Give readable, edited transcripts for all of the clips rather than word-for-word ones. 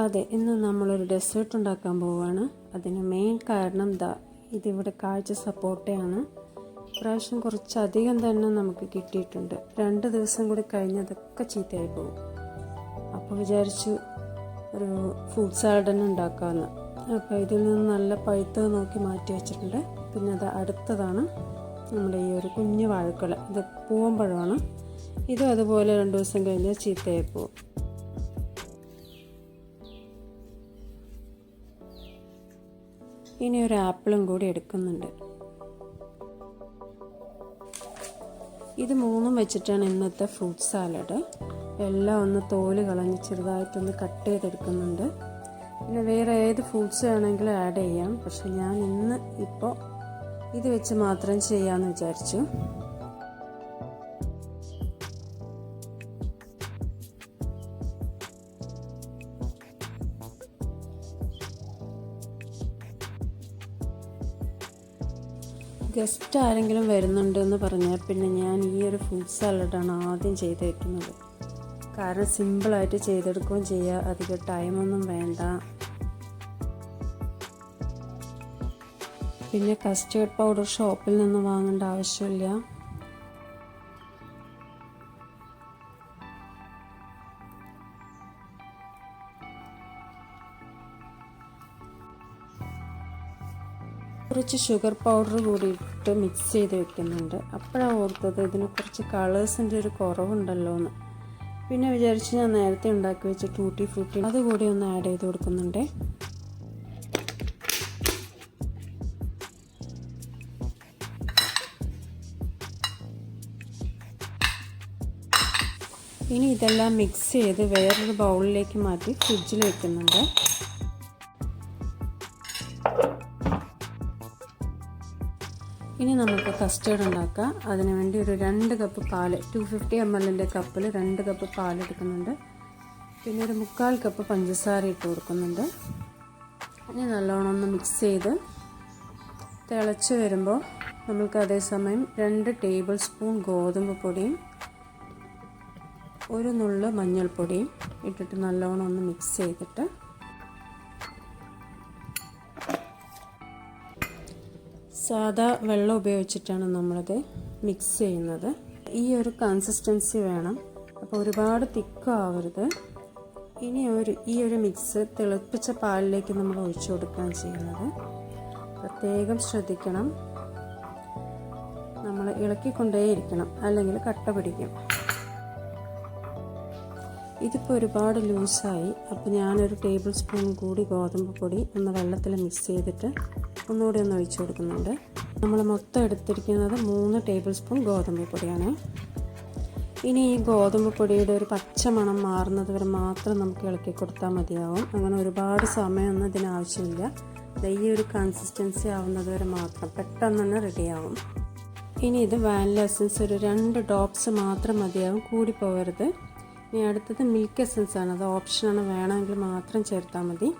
അതെ, ഇന്ന് നമ്മളൊരു ഡെസേർട്ട് ഉണ്ടാക്കാൻ പോവുകയാണ്. അതിന് മെയിൻ കാരണം ഇതിവിടെ കാഴ്ച സപ്പോർട്ടയാണ്. പ്രാവശ്യം കുറച്ചധികം തന്നെ നമുക്ക് കിട്ടിയിട്ടുണ്ട്. 2 ദിവസം കൂടി കഴിഞ്ഞതൊക്കെ ചീത്തയായി പോകും. അപ്പോൾ വിചാരിച്ചു ഒരു ഫ്രൂട്ട് സാലഡ് തന്നെ ഉണ്ടാക്കാമെന്ന്. അപ്പോൾ ഇതിൽ നിന്ന് നല്ല പഴുത്തത് നോക്കി മാറ്റി വെച്ചിട്ടുണ്ട്. പിന്നെ അത് അടുത്തതാണ് നമ്മുടെ ഈ ഒരു കുഞ്ഞു വാഴക്കുല. ഇത് പൂവമ്പഴമാണ്. ഇതും അതുപോലെ 2 ദിവസം കഴിഞ്ഞാൽ ചീത്തയായി പോകും. ഇനി ഒരു ആപ്പിളും കൂടി എടുക്കുന്നുണ്ട്. ഇത് 3ഉം വെച്ചിട്ടാണ് ഇന്നത്തെ ഫ്രൂട്ട് സാലഡ്. എല്ലാം ഒന്ന് തോല് കളഞ്ഞ് ചെറുതായിട്ടൊന്ന് കട്ട് ചെയ്തെടുക്കുന്നുണ്ട്. പിന്നെ വേറെ ഏത് ഫ്രൂട്ട്സ് വേണമെങ്കിലും ആഡ് ചെയ്യാം. പക്ഷെ ഞാൻ ഇപ്പോൾ ഇത് വെച്ച് മാത്രം ചെയ്യാമെന്ന് വിചാരിച്ചു. ഗസ്റ്റ് ആരെങ്കിലും വരുന്നുണ്ടെന്ന് പറഞ്ഞാൽ പിന്നെ ഞാൻ ഈ ഒരു ഫ്രൂട്ട് സാലഡാണ് ആദ്യം ചെയ്ത് വയ്ക്കുന്നത്. കാരണം സിമ്പിളായിട്ട് ചെയ്തെടുക്കുകയും ചെയ്യുക, അധികം ടൈമൊന്നും വേണ്ട. പിന്നെ കസ്റ്റേർഡ് പൗഡർ ഷോപ്പിൽ നിന്ന് വാങ്ങേണ്ട ആവശ്യമില്ല. കുറച്ച് ഷുഗർ പൗഡർ കൂടി ഇട്ട് മിക്സ് ചെയ്ത് വെക്കുന്നുണ്ട്. അപ്പോഴാണ് ഓർത്തത് ഇതിന് കുറച്ച് കളേഴ്സിൻ്റെ ഒരു കുറവുണ്ടല്ലോ എന്ന്. പിന്നെ വിചാരിച്ച് ഞാൻ നേരത്തെ ഉണ്ടാക്കി വെച്ച ടൂട്ടി ഫ്രൂട്ടി അതുകൂടി ഒന്ന് ആഡ് ചെയ്ത് കൊടുക്കുന്നുണ്ട്. ഇനി ഇതെല്ലാം മിക്സ് ചെയ്ത് വേറൊരു ബൗളിലേക്ക് മാറ്റി ഫ്രിഡ്ജിൽ വെക്കുന്നുണ്ട്. ഇനി നമുക്ക് കസ്റ്റേർഡ് ഉണ്ടാക്കാം. അതിനുവേണ്ടി ഒരു 2 കപ്പ് പാൽ, 250 ml കപ്പിൽ 2 കപ്പ് പാൽ എടുക്കുന്നുണ്ട്. പിന്നെ ഒരു 3/4 കപ്പ് പഞ്ചസാര ഇട്ട് കൊടുക്കുന്നുണ്ട്. ഇനി നല്ലോണം ഒന്ന് മിക്സ് ചെയ്ത് തിളച്ച് വരുമ്പോൾ നമുക്ക് അതേസമയം 2 ടേബിൾ സ്പൂൺ ഗോതമ്പ് പൊടിയും 1 നുള്ള് മഞ്ഞൾപ്പൊടിയും ഇട്ടിട്ട് നല്ലോണം ഒന്ന് മിക്സ് ചെയ്തിട്ട് സാദാ വെള്ളം ഉപയോഗിച്ചിട്ടാണ് നമ്മളത് മിക്സ് ചെയ്യുന്നത്. ഈ ഒരു കൺസിസ്റ്റൻസി വേണം. അപ്പോൾ ഒരുപാട് തിക്കാവരുത്. ഇനി ഈ ഒരു മിക്സ് തിളപ്പിച്ച പാലിലേക്ക് നമ്മൾ ഒഴിച്ചു കൊടുക്കുകയാണ് ചെയ്യുന്നത്. പ്രത്യേകം ശ്രദ്ധിക്കണം, നമ്മൾ ഇളക്കിക്കൊണ്ടേയിരിക്കണം, അല്ലെങ്കിൽ കട്ട പിടിക്കും. ഇതിപ്പോൾ ഒരുപാട് ലൂസായി. അപ്പോൾ ഞാനൊരു ടേബിൾ സ്പൂൺ കൂടി ഗോതമ്പ് പൊടി ഒന്ന് വെള്ളത്തിൽ മിക്സ് ചെയ്തിട്ട് ഒന്നുകൂടി ഒന്ന് ഒഴിച്ചു കൊടുക്കുന്നുണ്ട്. നമ്മൾ മൊത്തം എടുത്തിരിക്കുന്നത് 3 ടേബിൾ സ്പൂൺ ഗോതമ്പ് പൊടിയാണ്. ഇനി ഈ ഗോതമ്പ് പൊടിയുടെ ഒരു പച്ച മണം മാറുന്നത് വരെ മാത്രം നമുക്ക് ഇളക്കി കൊടുത്താൽ മതിയാവും. അങ്ങനെ ഒരുപാട് സമയമൊന്നും ഇതിനാവശ്യമില്ല. ഈ ഒരു കൺസിസ്റ്റൻസി ആവുന്നത് വരെ മാത്രം, പെട്ടെന്ന് തന്നെ റെഡിയാവും. ഇനി ഇത് വാനില എസൻസ് ഒരു 2 ഡ്രോപ്സ് മാത്രം മതിയാവും, കൂടി പോകരുത്. ഇനി അടുത്തത് മിൽക്ക് എസൻസ് ആണ്. അത് ഓപ്ഷനാണ്, വേണമെങ്കിൽ മാത്രം ചേർത്താൽ മതി.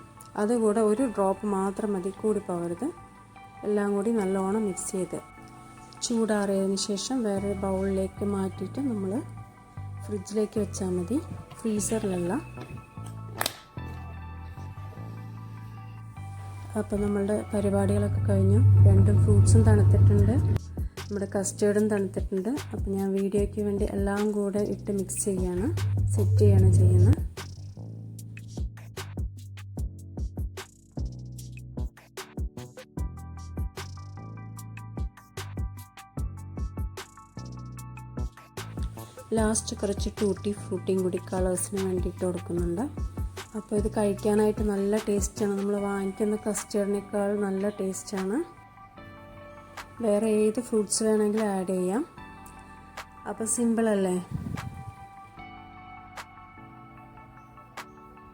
അതുകൂടെ 1 ഡ്രോപ്പ് മാത്രം മതി, കൂടി പോകരുത്. എല്ലാം കൂടി നല്ലോണം മിക്സ് ചെയ്ത് ചൂടാറിയതിന് ശേഷം വേറെ ബൗളിലേക്ക് മാറ്റിയിട്ട് നമ്മൾ ഫ്രിഡ്ജിലേക്ക് വെച്ചാൽ മതി, ഫ്രീസറിലല്ല. അപ്പോൾ നമ്മളുടെ പരിപാടികളൊക്കെ കഴിഞ്ഞു. 2 ഫ്രൂട്ട്സും തണുത്തിട്ടുണ്ട്, നമ്മുടെ കസ്റ്റേർഡും തണുത്തിട്ടുണ്ട്. അപ്പോൾ ഞാൻ വീഡിയോയ്ക്ക് വേണ്ടി എല്ലാം കൂടെ ഇട്ട് മിക്സ് ചെയ്യാണ്, സെറ്റ് ചെയ്യാണ് ചെയ്യുന്നത്. ലാസ്റ്റ് കുറച്ച് ടൂട്ടി ഫ്രൂട്ടിയും കൂടി കളേഴ്സിന് വേണ്ടിയിട്ട് കൊടുക്കുന്നുണ്ട്. അപ്പോൾ ഇത് കഴിക്കാനായിട്ട് നല്ല ടേസ്റ്റാണ്. നമ്മൾ വാങ്ങിക്കുന്ന കസ്റ്റേർഡിനേക്കാൾ നല്ല ടേസ്റ്റാണ്. വേറെ ഏത് ഫ്രൂട്ട്സ് വേണമെങ്കിലും ആഡ് ചെയ്യാം. അപ്പോൾ സിമ്പിളല്ലേ.